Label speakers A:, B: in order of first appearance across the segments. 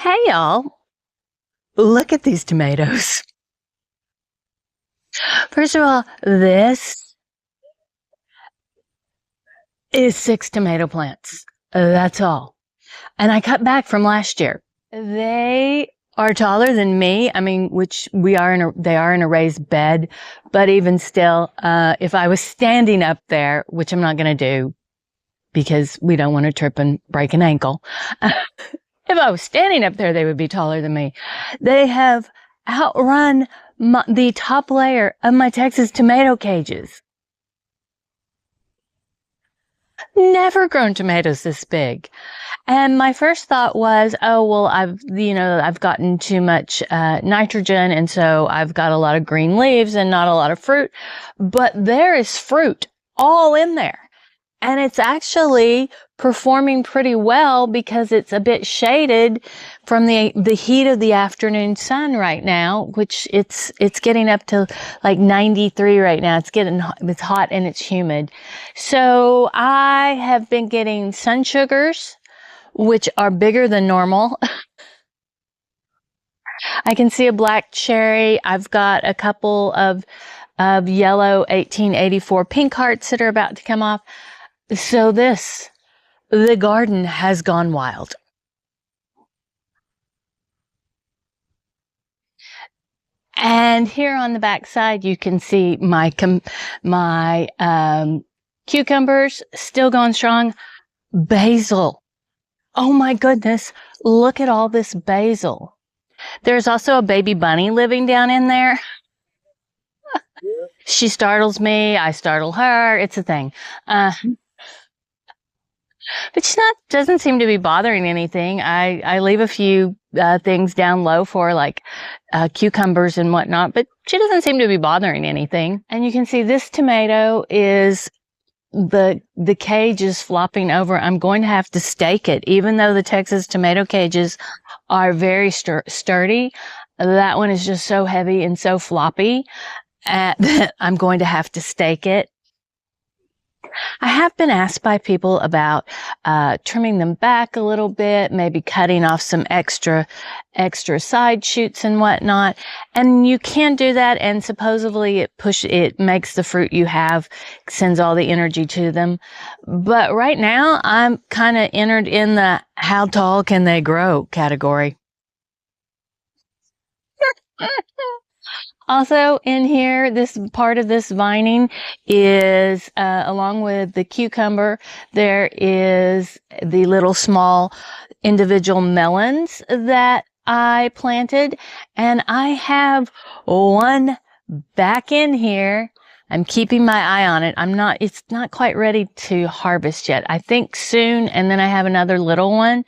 A: Hey y'all, look at these tomatoes. First of all, this is 6 tomato plants. That's all. And I cut back from last year. They are taller than me. I mean, they are in a raised bed, but even still, if I was standing up there, which I'm not going to do because we don't want to trip and break an ankle. If I was standing up there, they would be taller than me. They have outrun the top layer of my Texas tomato cages. Never grown tomatoes this big. And my first thought was, oh, well, I've gotten too much nitrogen, and so I've got a lot of green leaves and not a lot of fruit. But there is fruit all in there. And it's actually performing pretty well because it's a bit shaded from the heat of the afternoon sun right now, which it's getting up to like 93 right now. It's hot and it's humid. So I have been getting sun sugars, which are bigger than normal. I can see a black cherry. I've got a couple of yellow 1884 pink hearts that are about to come off. So the garden has gone wild. And here on the back side, you can see my cucumbers still going strong. Basil. Oh my goodness. Look at all this basil. There's also a baby bunny living down in there. She startles me. I startle her. It's a thing. But doesn't seem to be bothering anything. I leave a few things down low for like cucumbers and whatnot, but she doesn't seem to be bothering anything. And you can see this tomato is the cage is flopping over. I'm going to have to stake it, even though the Texas tomato cages are very sturdy. That one is just so heavy and so floppy that I'm going to have to stake it. I have been asked by people about trimming them back a little bit, maybe cutting off some extra side shoots and whatnot. And you can do that, and supposedly it makes the fruit you have, sends all the energy to them. But right now, I'm kind of entered in the how tall can they grow category. Also in here, this part of this vining is, along with the cucumber, there is the little small individual melons that I planted. And I have one back in here. I'm keeping my eye on it. It's not quite ready to harvest yet. I think soon. And then I have another little one.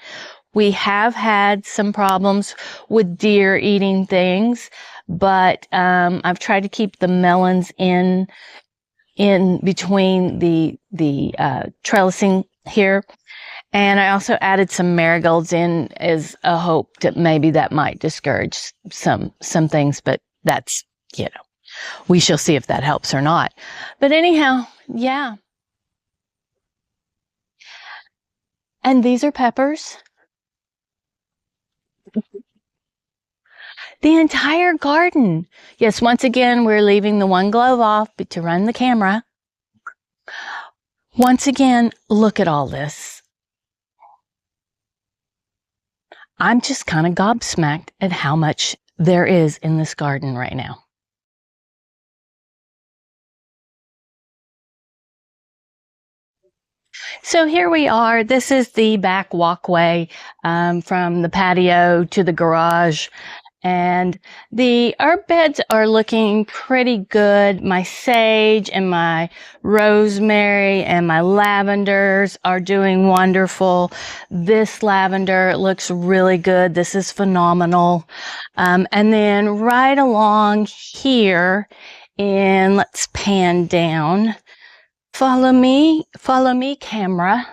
A: We have had some problems with deer eating things, but I've tried to keep the melons in between the trellising here. And I also added some marigolds in as a hope that maybe that might discourage some things, but that's, we shall see if that helps or not. But anyhow, yeah. And these are peppers. The entire garden. Yes, once again, we're leaving the one glove off to run the camera. Once again, look at all this. I'm just kind of gobsmacked at how much there is in this garden right now. So here we are. This is the back walkway from the patio to the garage. And the herb beds are looking pretty good. My sage and my rosemary and my lavenders are doing wonderful. This lavender looks really good. This is phenomenal. And then right along here, and let's pan down. Follow me, camera.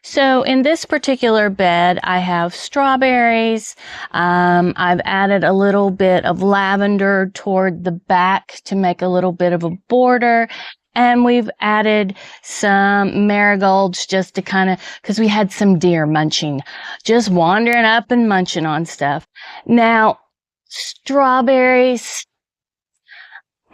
A: So in this particular bed, I have strawberries. I've added a little bit of lavender toward the back to make a little bit of a border. And we've added some marigolds just to kind of, because we had some deer munching, just wandering up and munching on stuff. Now, strawberries.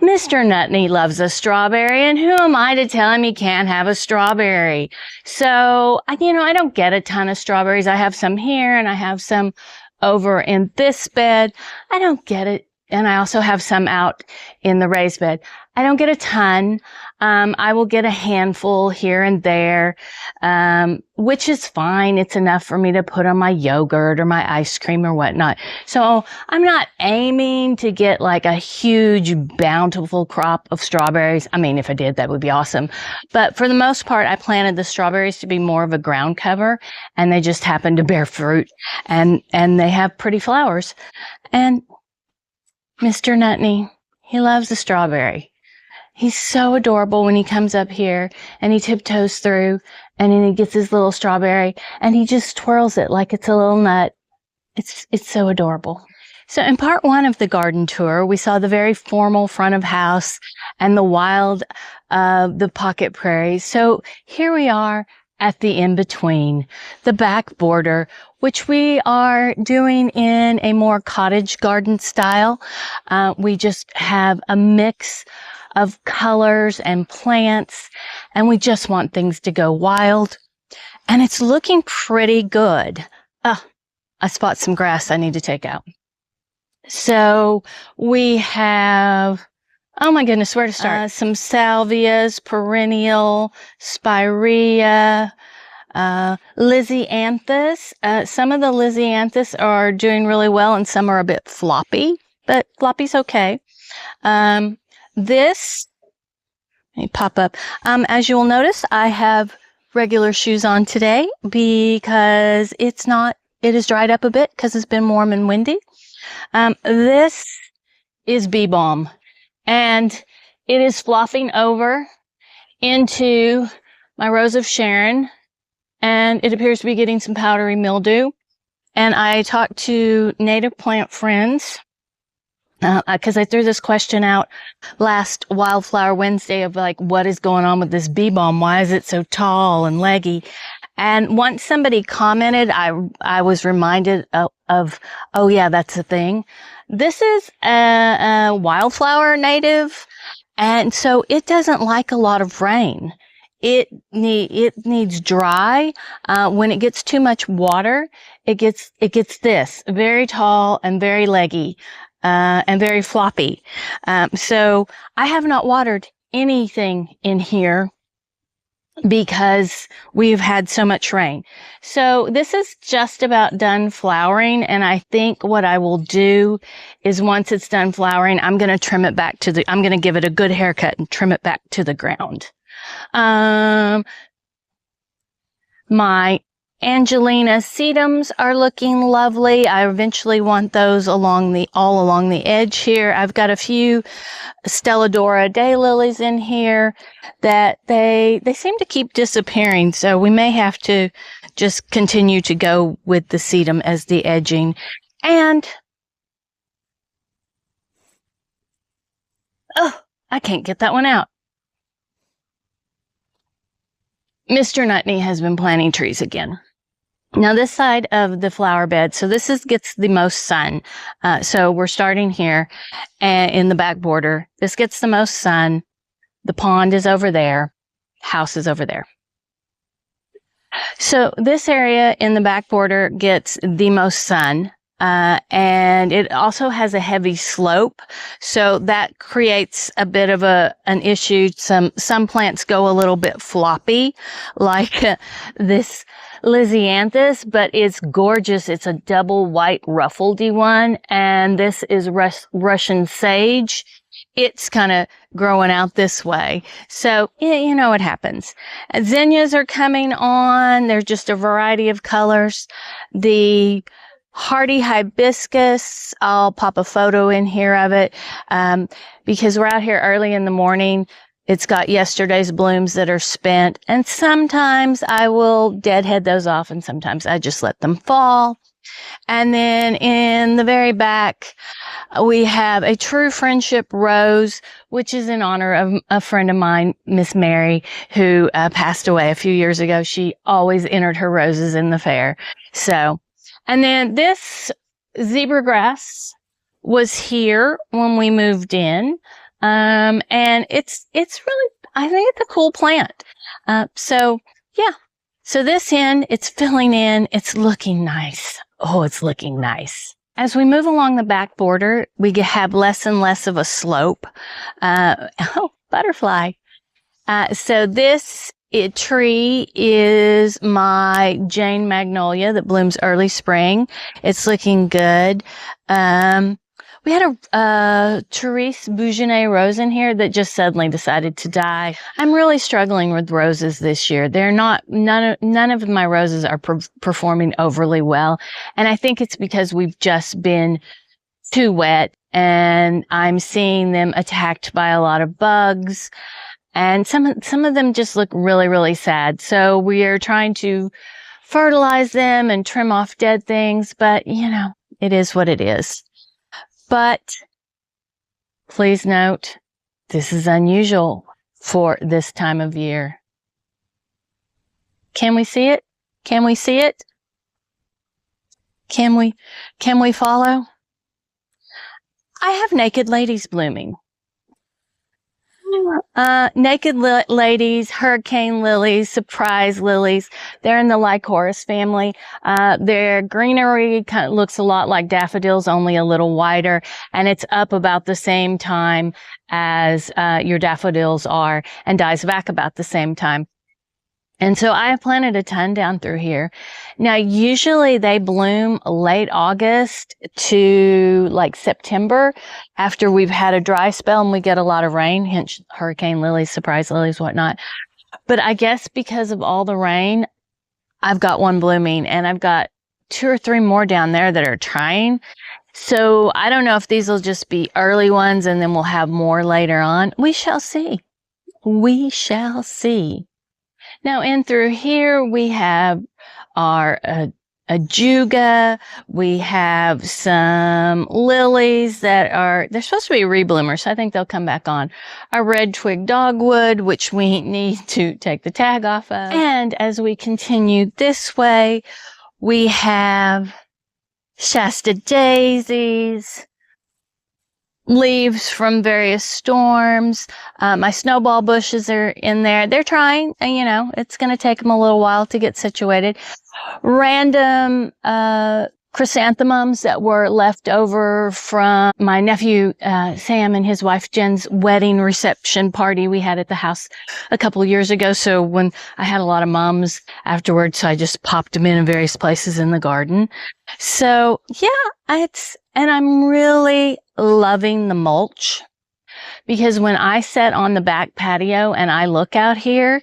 A: Mr. Nutney loves a strawberry, and who am I to tell him he can't have a strawberry? So, I don't get a ton of strawberries. I have some here, and I have some over in this bed. I don't get it. And I also have some out in the raised bed. I don't get a ton. I will get a handful here and there, which is fine. It's enough for me to put on my yogurt or my ice cream or whatnot. So I'm not aiming to get like a huge, bountiful crop of strawberries. I mean, if I did, that would be awesome. But for the most part, I planted the strawberries to be more of a ground cover, and they just happen to bear fruit, and they have pretty flowers. And Mr. Nutney, he loves the strawberry. He's so adorable when he comes up here and he tiptoes through and then he gets his little strawberry and he just twirls it like it's a little nut. It's so adorable. So in part one of the garden tour, we saw the very formal front of house and the wild, the pocket prairies. So here we are at the in-between, the back border, which we are doing in a more cottage garden style. We just have a mix of colors and plants, and we just want things to go wild. And it's looking pretty good. I spot some grass I need to take out. So we have, oh my goodness, where to start? Some salvias, perennial, spirea, Lisianthus. Some of the Lisianthus are doing really well and some are a bit floppy, but floppy's okay. This, let me pop up. As you will notice, I have regular shoes on today because it has dried up a bit because it's been warm and windy. This is bee balm, and it is flopping over into my Rose of Sharon, and it appears to be getting some powdery mildew. And I talked to native plant friends because I threw this question out last Wildflower Wednesday of like, what is going on with this bee balm? Why is it so tall and leggy? And once somebody commented, I was reminded of, oh yeah, that's the thing. This is a wildflower native, and so it doesn't like a lot of rain. It needs dry. When it gets too much water, it gets this very tall and very leggy, and very floppy. So I have not watered anything in here because we've had so much rain. So this is just about done flowering. And I think what I will do is once it's done flowering, I'm going to trim it back I'm going to give it a good haircut and trim it back to the ground. My Angelina sedums are looking lovely. I eventually want those all along the edge here. I've got a few Stelladora daylilies in here that they seem to keep disappearing. So we may have to just continue to go with the sedum as the edging. And, I can't get that one out. Mr. Nutney has been planting trees again. Now this side of the flower bed, so this gets the most sun. So we're starting here in the back border. This gets the most sun. The pond is over there. House is over there. So this area in the back border gets the most sun. And it also has a heavy slope. So that creates a bit of an issue. Some plants go a little bit floppy, like this Lisianthus, but it's gorgeous. It's a double white ruffledy one. And this is Russian sage. It's kind of growing out this way. So, you know what happens. Zinnias are coming on. There's just a variety of colors. The hardy hibiscus, I'll pop a photo in here of it, because we're out here early in the morning. It's got yesterday's blooms that are spent, and sometimes I will deadhead those off, and sometimes I just let them fall. And then in the very back, we have a True Friendship rose, which is in honor of a friend of mine, Miss Mary, who passed away a few years ago. She always entered her roses in the fair. So, and then this zebra grass was here when we moved in. And it's really, I think it's a cool plant. So yeah. So this end, it's filling in. It's looking nice. Oh, it's looking nice. As we move along the back border, we have less and less of a slope. Oh, butterfly. So this tree is my Jane Magnolia that blooms early spring. It's looking good. We had a Therese Bougenet rose in here that just suddenly decided to die. I'm really struggling with roses this year. None of my roses are performing overly well. And I think it's because we've just been too wet and I'm seeing them attacked by a lot of bugs. And some of them just look really, really sad. So we are trying to fertilize them and trim off dead things, but you know, it is what it is. But please note, this is unusual for this time of year. Can we see it? Can we see it? Can we follow? I have naked ladies blooming. Naked ladies, hurricane lilies, surprise lilies. They're in the Lycoris family. Their greenery kind of looks a lot like daffodils, only a little wider, and it's up about the same time as your daffodils are and dies back about the same time. And so I have planted a ton down through here. Now, usually they bloom late August to like September after we've had a dry spell and we get a lot of rain, hence hurricane lilies, surprise lilies, whatnot. But I guess because of all the rain, I've got one blooming and I've got 2 or 3 more down there that are trying. So I don't know if these will just be early ones and then we'll have more later on. We shall see. We shall see. Now, in through here, we have our ajuga. We have some lilies they're supposed to be rebloomers, so I think they'll come back on. Our red twig dogwood, which we need to take the tag off of. And as we continue this way, we have Shasta daisies, leaves from various storms. My snowball bushes are in there. They're trying, and you know, it's going to take them a little while to get situated. Random chrysanthemums that were left over from my nephew Sam and his wife Jen's wedding reception party we had at the house a couple of years ago. So when I had a lot of mums afterwards, so I just popped them in various places in the garden. So yeah, and I'm really loving the mulch because when I sit on the back patio and I look out here,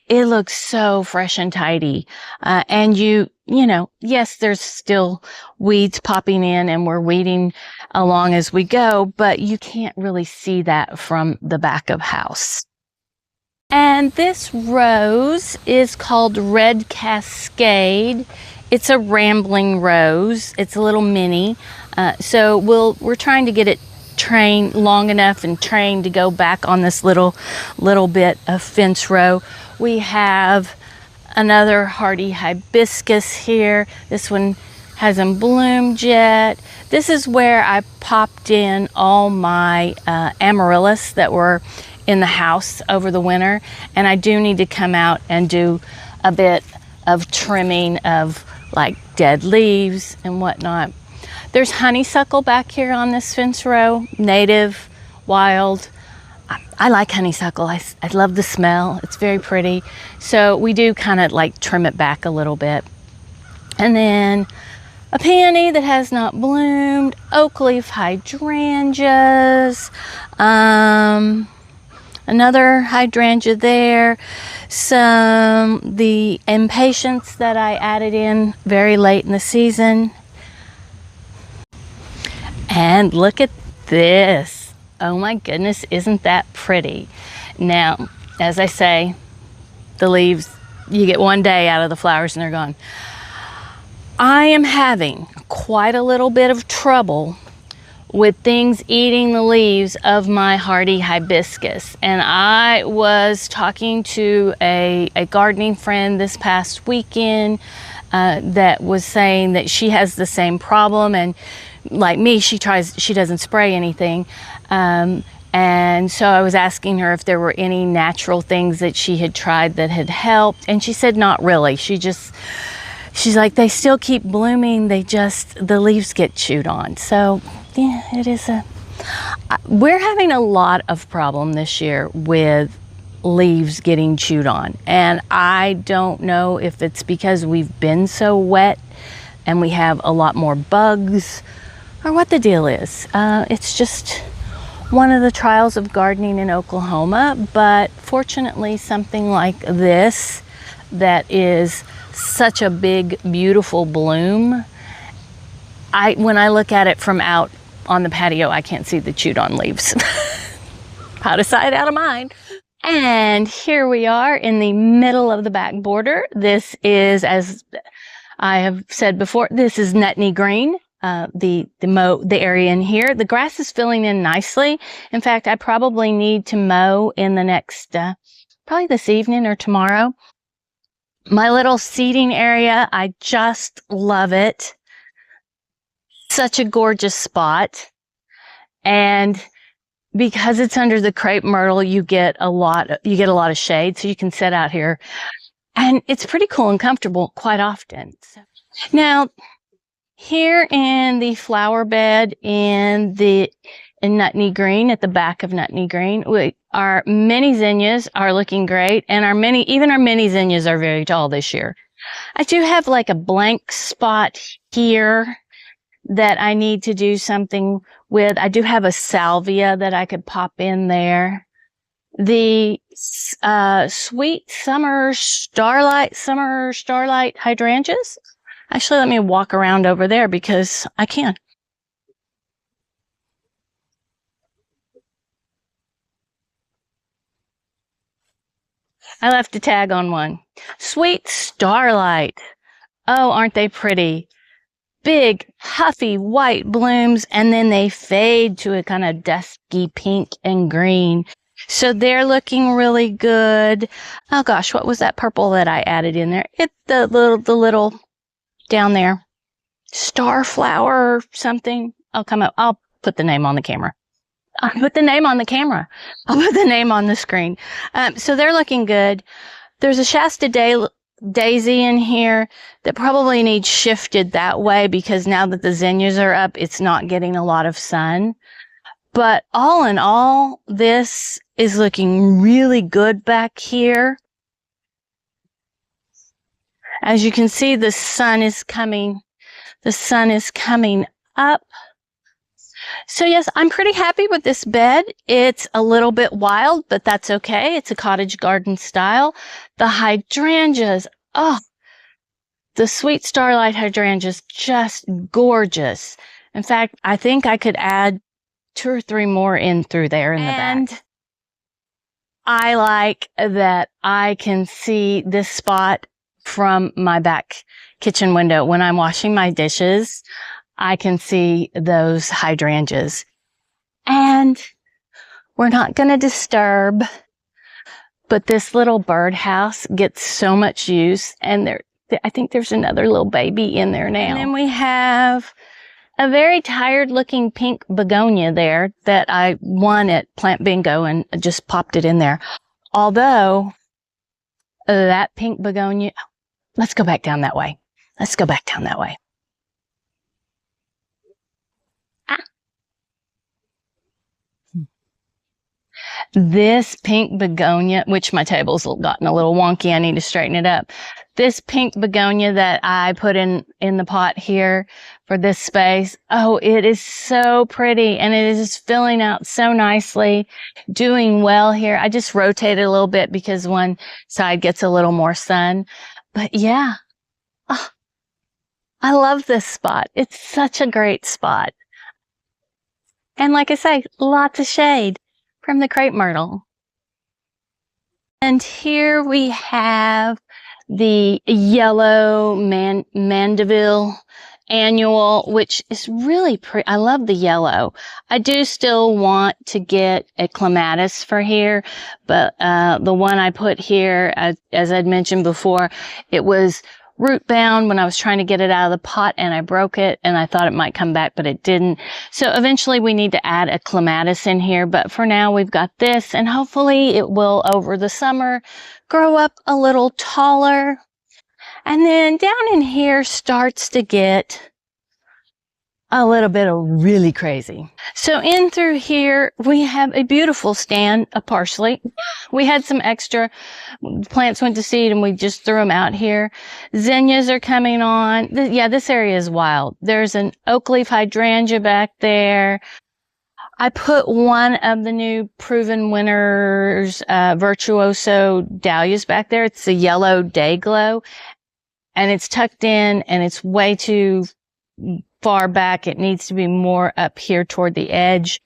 A: it looks so fresh and tidy. And you know, yes, there's still weeds popping in and we're weeding along as we go, but you can't really see that from the back of house. And this rose is called Red Cascade. It's a rambling rose. It's a little mini. So we're trying to get it trained long enough and trained to go back on this little bit of fence row. We have another hardy hibiscus here. This one hasn't bloomed yet. This is where I popped in all my amaryllis that were in the house over the winter. And I do need to come out and do a bit of trimming of like dead leaves and whatnot. There's honeysuckle back here on this fence row, native, wild. I like honeysuckle. I love the smell. It's very pretty. So we do kind of like trim it back a little bit. And then a peony that has not bloomed, oak leaf hydrangeas, another hydrangea there, the impatiens that I added in very late in the season. And look at this. Oh my goodness, isn't that pretty? Now, as I say, the leaves, you get one day out of the flowers and they're gone. I am having quite a little bit of trouble with things eating the leaves of my hardy hibiscus. And I was talking to a gardening friend this past weekend that was saying that she has the same problem, and like me, she doesn't spray anything. And so I was asking her if there were any natural things that she had tried that had helped, and she said not really. She's like, they still keep blooming, the leaves get chewed on. So yeah, we're having a lot of problem this year with leaves getting chewed on. And I don't know if it's because we've been so wet and we have a lot more bugs or what the deal is. It's just one of the trials of gardening in Oklahoma, but fortunately something like this that is such a big, beautiful bloom, when I look at it from out on the patio, I can't see the chewed on leaves. Out of sight, out of mind. And here we are in the middle of the back border. This is, as I have said before, this is Nutney Green. The area in here. The grass is filling in nicely. In fact, I probably need to mow in the next, probably this evening or tomorrow. My little seating area, I just love it. Such a gorgeous spot. And because it's under the crepe myrtle, you get a lot of shade, so you can sit out here. And it's pretty cool and comfortable quite often. So, now, here in the flower bed in Nutney Green, at the back of Nutney Green, our mini zinnias are looking great, and even our mini zinnias are very tall this year. I do have like a blank spot here that I need to do something with. I do have a salvia that I could pop in there. The sweet summer starlight hydrangeas. Actually, let me walk around over there because I can. I left a tag on one. Sweet starlight. Oh, aren't they pretty? Big, puffy white blooms, and then they fade to a kind of dusky pink and green. So they're looking really good. Oh gosh, what was that purple that I added in there? It's the little down there, starflower or something. I'll put the name on the camera. I'll put the name on the camera. I'll put the name on the screen. So they're looking good. There's a Shasta daisy in here that probably needs shifted that way because now that the zinnias are up, it's not getting a lot of sun. But all in all, this is looking really good back here. As you can see, the sun is coming up. So yes, I'm pretty happy with this bed. It's a little bit wild, but that's okay. It's a cottage garden style. The hydrangeas, oh, the sweet starlight hydrangeas, just gorgeous. In fact, I think I could add 2 or 3 more in through there in the back. And I like that I can see this spot from my back kitchen window. When I'm washing my dishes, I can see those hydrangeas. And we're not going to disturb, but this little birdhouse gets so much use, and I think there's another little baby in there now. And then we have a very tired looking pink begonia there that I won at Plant Bingo and just popped it in there. Although that pink begonia, let's go back down that way. Let's go back down that way. This pink begonia, which my table's gotten a little wonky, I need to straighten it up. This pink begonia that I put in the pot here for this space, oh, it is so pretty, and it is just filling out so nicely, doing well here. I just rotate it a little bit because one side gets a little more sun. But yeah, oh, I love this spot. It's such a great spot. And like I say, lots of shade from the crepe myrtle. And here we have the yellow Mandeville annual, which is really pretty. I love the yellow. I do still want to get a clematis for here, but the one I put here, as I'd mentioned before, it was root bound when I was trying to get it out of the pot, and I broke it, and I thought it might come back, but it didn't. So eventually we need to add a clematis in here, but for now we've got this, and hopefully it will, over the summer, grow up a little taller. And then down in here starts to get a little bit of really crazy. So in through here, we have a beautiful stand of parsley. We had some extra plants went to seed and we just threw them out here. Zinnias are coming on. Yeah, this area is wild. There's an oak leaf hydrangea back there. I put one of the new Proven Winners Virtuoso dahlias back there. It's the yellow day glow. And it's tucked in and it's way too far back. It needs to be more up here toward the edge.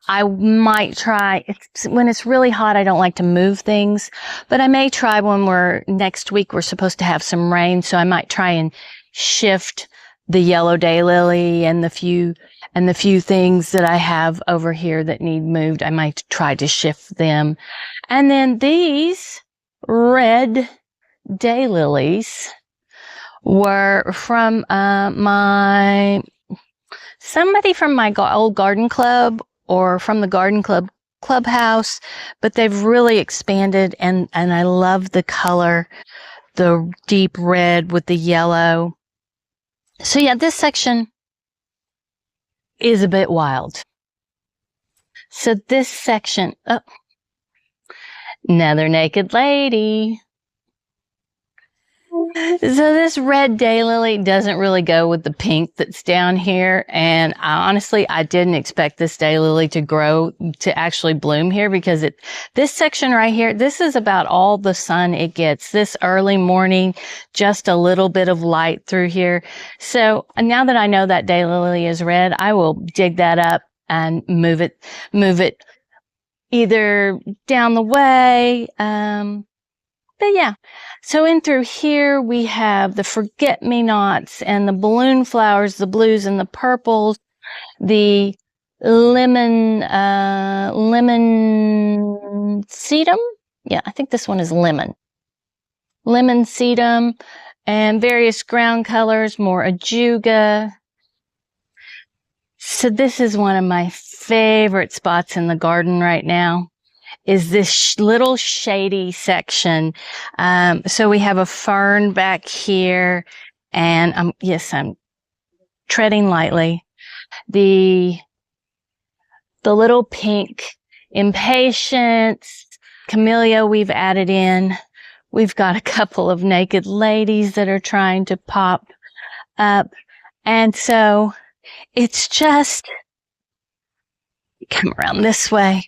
A: I might try, when it's really hot, I don't like to move things, but I may try when next week we're supposed to have some rain. So I might try and shift the yellow daylily and the few things that I have over here that need moved. I might try to shift them. And then these red daylilies were from somebody from my old garden club or from the garden club clubhouse, but they've really expanded and I love the color, the deep red with the yellow. So yeah, this section is a bit wild. So this section, oh, another naked lady. So this red daylily doesn't really go with the pink that's down here. And honestly, I didn't expect this daylily to grow, to actually bloom here because this section right here, this is about all the sun it gets. This early morning, just a little bit of light through here. So now that I know that daylily is red, I will dig that up and move it either down the way, but yeah, so in through here, we have the forget-me-nots and the balloon flowers, the blues and the purples, the lemon sedum. Yeah, I think this one is lemon sedum, and various ground colors, more ajuga. So this is one of my favorite spots in the garden right now. Is this little shady section. So we have a fern back here, and yes, I'm treading lightly. The little pink impatiens, camellia we've added in. We've got a couple of naked ladies that are trying to pop up. And so it's just, come around this way.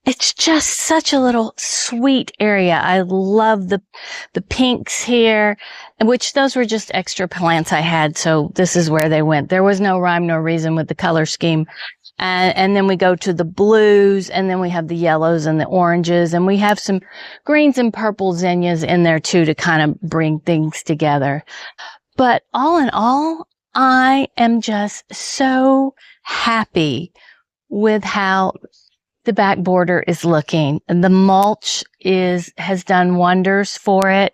A: It's just such a little sweet area. I love the pinks here, which those were just extra plants I had. So this is where they went. There was no rhyme, no reason with the color scheme. And then we go to the blues, and then we have the yellows and the oranges, and we have some greens and purple zinnias in there too to kind of bring things together. But all in all, I am just so happy with how the back border is looking, and the mulch has done wonders for it.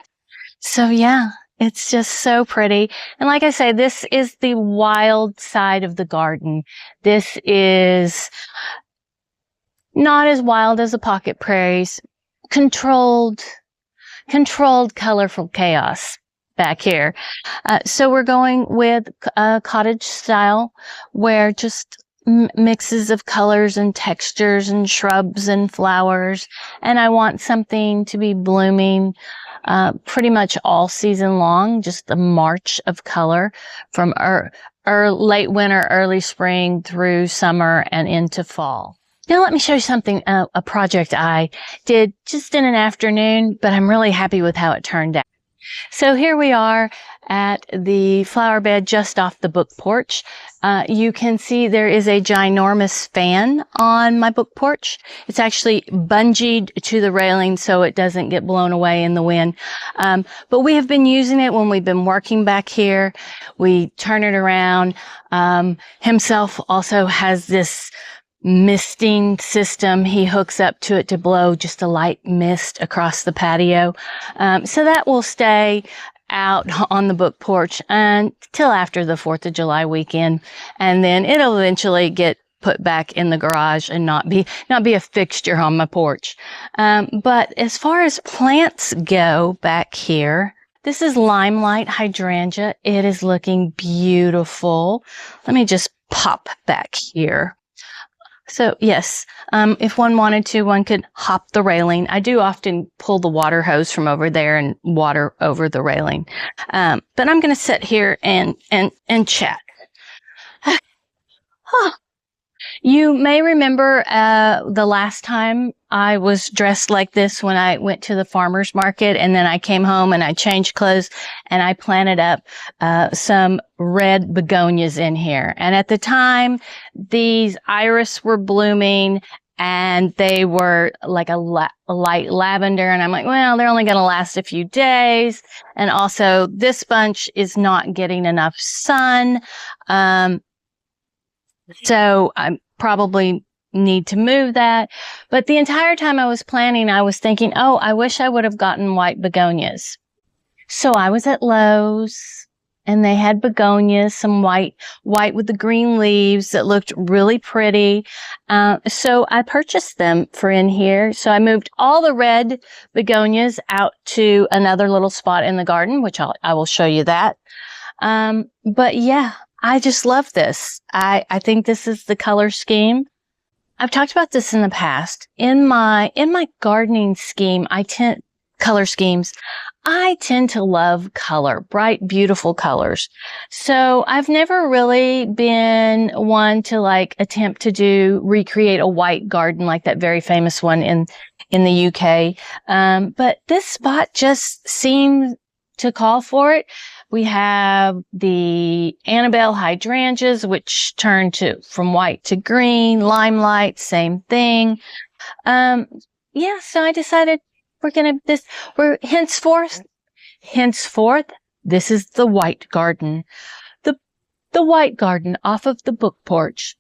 A: So yeah, it's just so pretty. And like I say, this is the wild side of the garden. This is not as wild as the pocket prairies. Controlled, colorful chaos back here. So we're going with cottage style, where just mixes of colors and textures and shrubs and flowers. And I want something to be blooming pretty much all season long, just a march of color from late winter, early spring through summer and into fall. Now let me show you something, a project I did just in an afternoon, but I'm really happy with how it turned out. So here we are. at the flower bed just off the book porch, you can see there is a ginormous fan on my book porch. It's actually bungeed to the railing so it doesn't get blown away in the wind. But we have been using it when we've been working back here. We turn it around. Himself also has this misting system. He hooks up to it to blow just a light mist across the patio. So that will stay out on the book porch until after the 4th of July weekend. And then it'll eventually get put back in the garage and not be a fixture on my porch. But as far as plants go back here, this is limelight hydrangea. It is looking beautiful. Let me just pop back here. So yes, if one wanted to, one could hop the railing. I do often pull the water hose from over there and water over the railing. But I'm going to sit here and chat. You may remember the last time I was dressed like this when I went to the farmer's market, and then I came home and I changed clothes and I planted up some red begonias in here. And at the time, these iris were blooming and they were like a light lavender. And I'm like, well, they're only going to last a few days. And also this bunch is not getting enough sun. So I probably need to move that. But the entire time I was planning, I was thinking, oh, I wish I would have gotten white begonias. So I was at Lowe's and they had begonias, some white with the green leaves that looked really pretty. So I purchased them for in here. So I moved all the red begonias out to another little spot in the garden, which I will show you that. But yeah, I just love this. I think this is the color scheme. I've talked about this in the past. In my gardening scheme, color schemes, I tend to love color, bright, beautiful colors. So I've never really been one to attempt to recreate a white garden like that very famous one in the UK. But this spot just seemed to call for it. We have the Annabelle hydrangeas, which turn from white to green, limelight, same thing. Yeah, so I decided henceforth, this is the white garden. The white garden off of the book porch.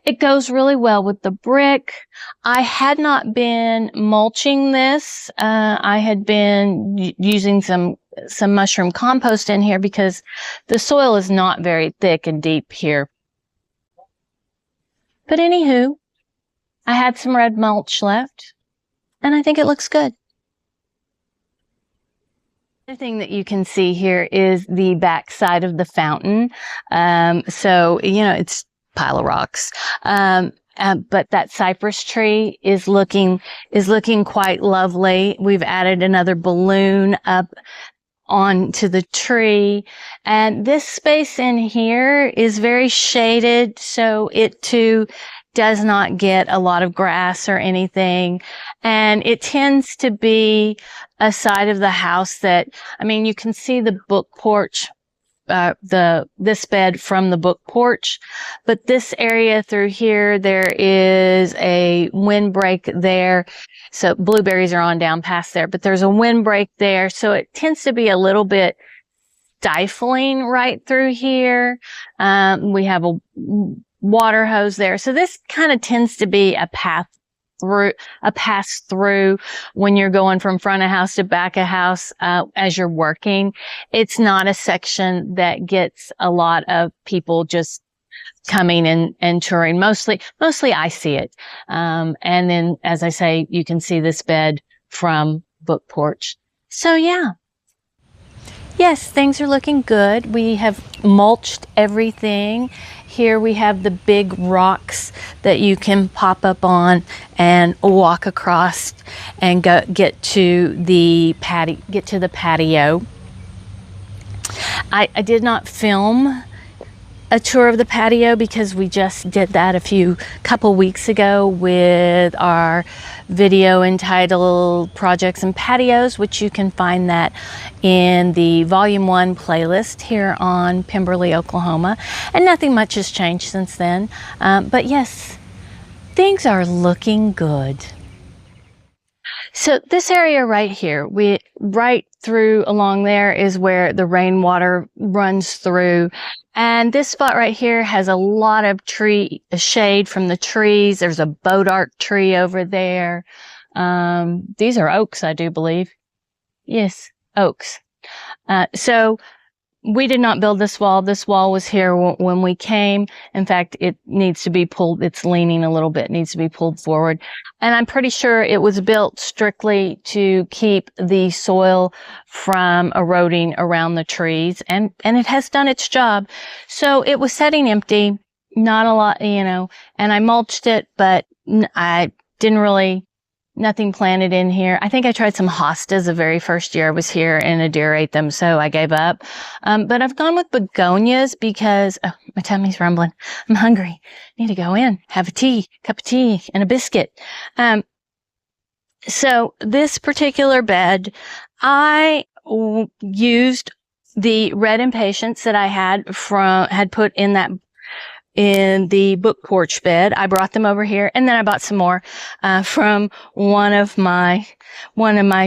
A: It goes really well with the brick. I had not been mulching this. I had been using some mushroom compost in here because the soil is not very thick and deep here. But anywho, I had some red mulch left and I think it looks good. The thing that you can see here is the back side of the fountain. So, it's pile of rocks. But that cypress tree is looking quite lovely. We've added another balloon up onto the tree. And this space in here is very shaded, so it too does not get a lot of grass or anything. And it tends to be a side of the house that, you can see the book porch, this bed from the book porch, but this area through here, there is a windbreak there. So blueberries are on down past there, but there's a windbreak there. So it tends to be a little bit stifling right through here. We have a water hose there. So this kind of tends to be a pass through when you're going from front of house to back of house, as you're working. It's not a section that gets a lot of people just coming and touring. Mostly I see it. And then, as I say, you can see this bed from book porch. So yeah. Yes, things are looking good. We have mulched everything. Here we have the big rocks that you can pop up on and walk across and get to the patio. I did not film a tour of the patio because we just did that a couple weeks ago with our video entitled Projects and Patios, which you can find that in the Volume 1 playlist here on Pemberley, Oklahoma. And nothing much has changed since then. But yes, things are looking good. So this area right here, right through along there is where the rainwater runs through. And this spot right here has a lot of shade from the trees. There's a bodark tree over there. These are oaks, I do believe. Yes, oaks. So we did not build this wall. This wall was here when we came. In fact, it needs to be pulled. It's leaning a little bit, needs to be pulled forward. And I'm pretty sure it was built strictly to keep the soil from eroding around the trees. And it has done its job. So it was sitting empty, not a lot, and I mulched it, but I didn't really, nothing planted in here. I think I tried some hostas the very first year I was here and a deer ate them, so I gave up. But I've gone with begonias because my tummy's rumbling. I'm hungry. Need to go in, have a cup of tea and a biscuit. So this particular bed, I used the red impatiens that I had put in the book porch bed. I brought them over here, and then I bought some more from one of my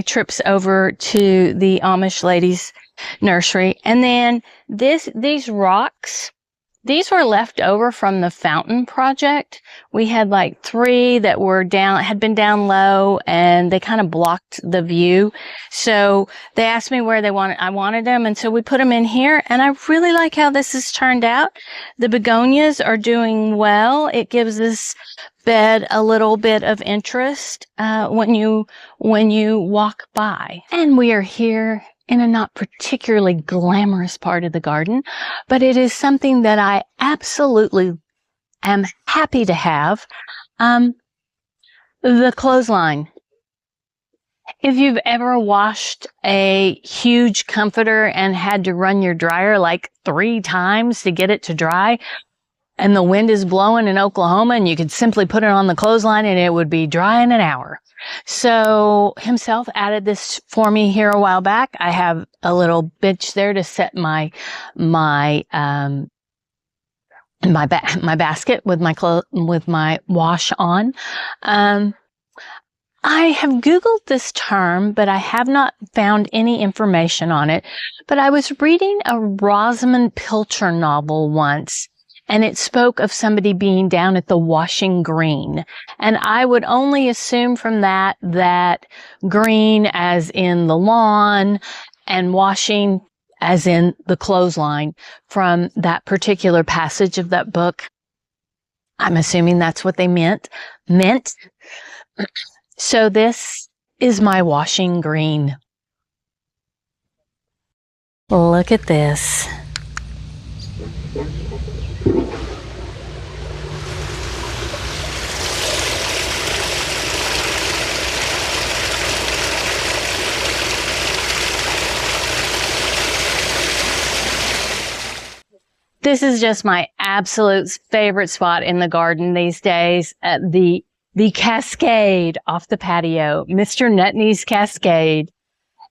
A: trips over to the Amish ladies' nursery. And then these rocks, these were left over from the fountain project. We had like 3 that had been down low, and they kind of blocked the view. So they asked me where I wanted them, and so we put them in here, and I really like how this has turned out. The begonias are doing well. It gives this bed a little bit of interest when you walk by. And we are here in a not particularly glamorous part of the garden, but it is something that I absolutely am happy to have. The clothesline. If you've ever washed a huge comforter and had to run your dryer like 3 times to get it to dry, and the wind is blowing in Oklahoma, and you could simply put it on the clothesline and it would be dry in an hour. So himself added this for me here a while back. I have a little bench there to set my basket with my wash on. I have Googled this term, but I have not found any information on it. But I was reading a Rosamund Pilcher novel once, and it spoke of somebody being down at the washing green. And I would only assume from that green as in the lawn and washing as in the clothesline from that particular passage of that book. I'm assuming that's what they meant. So this is my washing green. Look at this. This is just my absolute favorite spot in the garden these days. The cascade off the patio, Mr. Nutney's Cascade.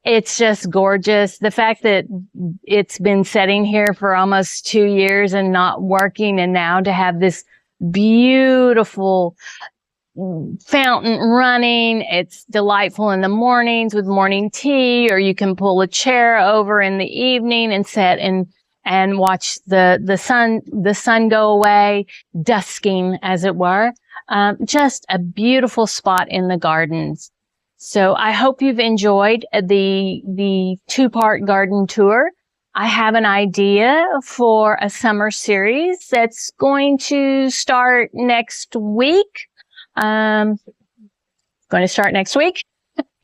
A: It's just gorgeous. The fact that it's been sitting here for almost 2 years and not working, and now to have this beautiful fountain running. It's delightful in the mornings with morning tea, or you can pull a chair over in the evening and sit and watch the sun go away, dusking as it were. Just a beautiful spot in the gardens. So I hope you've enjoyed the 2-part garden tour. I have an idea for a summer series that's going to start next week. Going to start next week.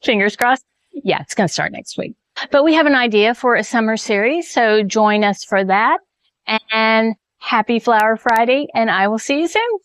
A: Fingers crossed. Yeah, it's going to start next week. But we have an idea for a summer series, so join us for that. And happy Flower Friday, and I will see you soon.